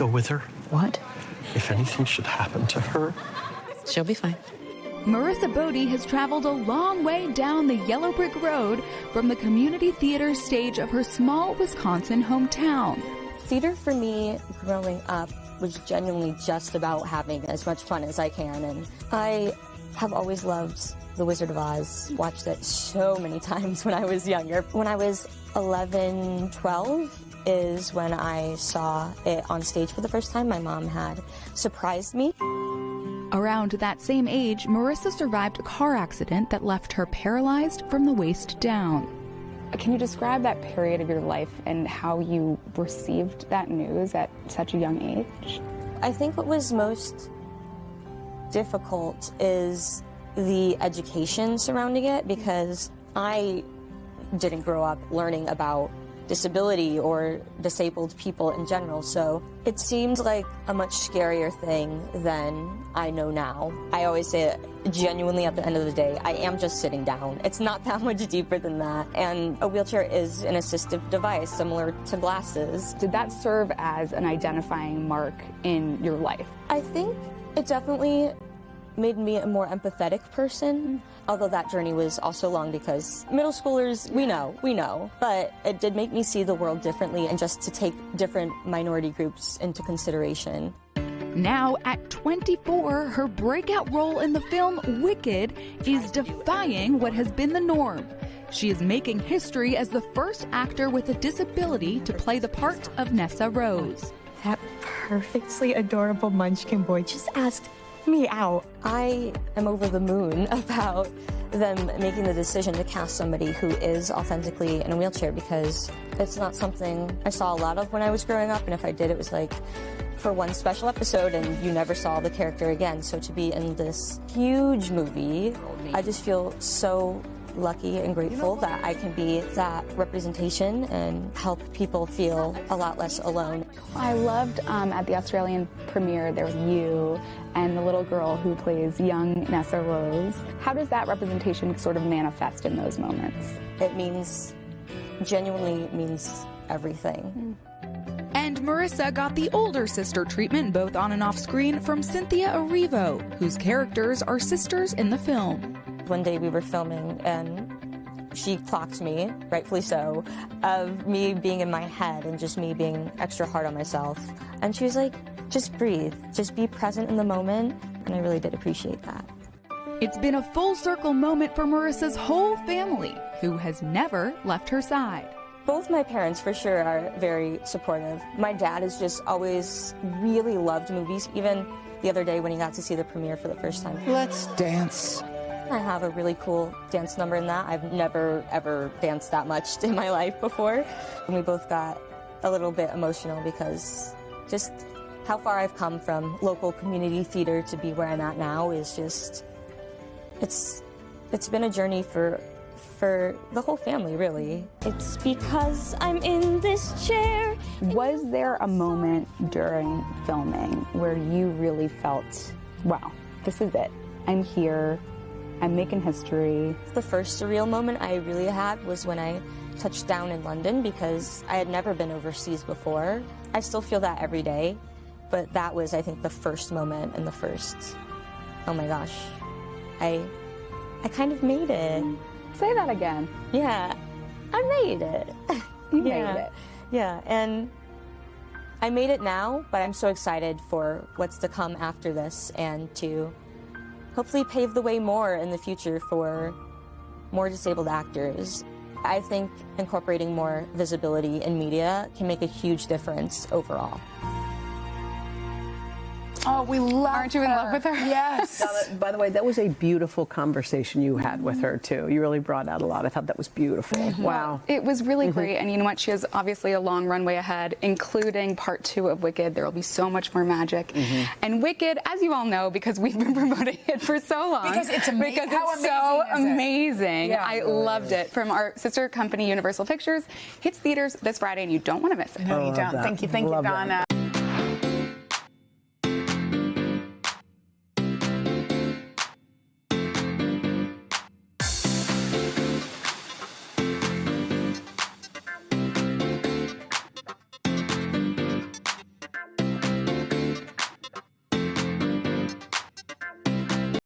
go with her. What? If anything should happen to her. She'll be fine. Marissa Bode has traveled a long way down the yellow brick road from the community theater stage of her small Wisconsin hometown. Theater for me growing up was genuinely just about having as much fun as I can, and I have always loved The Wizard of Oz. Watched it so many times when I was younger. When I was 11, 12 is when I saw it on stage for the first time. My mom had surprised me. Around that same age, Marissa survived a car accident that left her paralyzed from the waist down. Can you describe that period of your life and how you received that news at such a young age? I think what was most difficult is the education surrounding it, because I didn't grow up learning about disability or disabled people in general, so it seemed like a much scarier thing than I know now. I always say it genuinely at the end of the day, I am just sitting down. It's not that much deeper than that, and a wheelchair is an assistive device similar to glasses. Did that serve as an identifying mark in your life? I think it definitely made me a more empathetic person, although that journey was also long because middle schoolers, we know, but it did make me see the world differently and just to take different minority groups into consideration. Now, at 24, her breakout role in the film Wicked is defying what has been the norm. She is making history as the first actor with a disability to play the part of Nessa Rose. That perfectly adorable munchkin boy just asked me out. I am over the moon about them making the decision to cast somebody who is authentically in a wheelchair, because it's not something I saw a lot of when I was growing up, and if I did, it was like for one special episode and you never saw the character again. So to be in this huge movie, I just feel so lucky and grateful that I can be that representation and help people feel a lot less alone. I loved at the Australian premiere, there was you and the little girl who plays young Nessa Rose. How does that representation sort of manifest in those moments? It genuinely means everything. And Marissa got the older sister treatment both on and off screen from Cynthia Erivo, whose characters are sisters in the film. One day we were filming and she clocked me, rightfully so, of me being in my head and just me being extra hard on myself. And she was like, just breathe, just be present in the moment. And I really did appreciate that. It's been a full circle moment for Marissa's whole family, who has never left her side. Both my parents, for sure, are very supportive. My dad has just always really loved movies, even the other day when he got to see the premiere for the first time. Let's dance. I have a really cool dance number in that. I've never, ever danced that much in my life before. And we both got a little bit emotional because just how far I've come from local community theater to be where I'm at now is just, it's been a journey for the whole family, really. It's because I'm in this chair. Was there a moment during filming where you really felt, wow, this is it, I'm here, I'm making history? The first surreal moment I really had was when I touched down in London, because I had never been overseas before. I still feel that every day, but that was, I think, the first moment and the first, oh my gosh, I kind of made it. Say that again. Yeah, I made it. You made it. Yeah, and I made it now, but I'm so excited for what's to come after this and to hopefully pave the way more in the future for more disabled actors. I think incorporating more visibility in media can make a huge difference overall. Oh, we love Aren't you in love with her? Yes. By the way, that was a beautiful conversation you had with her, too. You really brought out a lot. I thought that was beautiful. Wow. It was really great, and you know what? She has obviously a long runway ahead, including part 2 of Wicked. There will be so much more magic. And Wicked, as you all know, because we've been promoting it for so long. Because it's amazing. Because it's so amazing. Yeah. I loved it. From our sister company, Universal Pictures. Hits theaters this Friday, and you don't want to miss it. No, you don't. Thank you, Donna.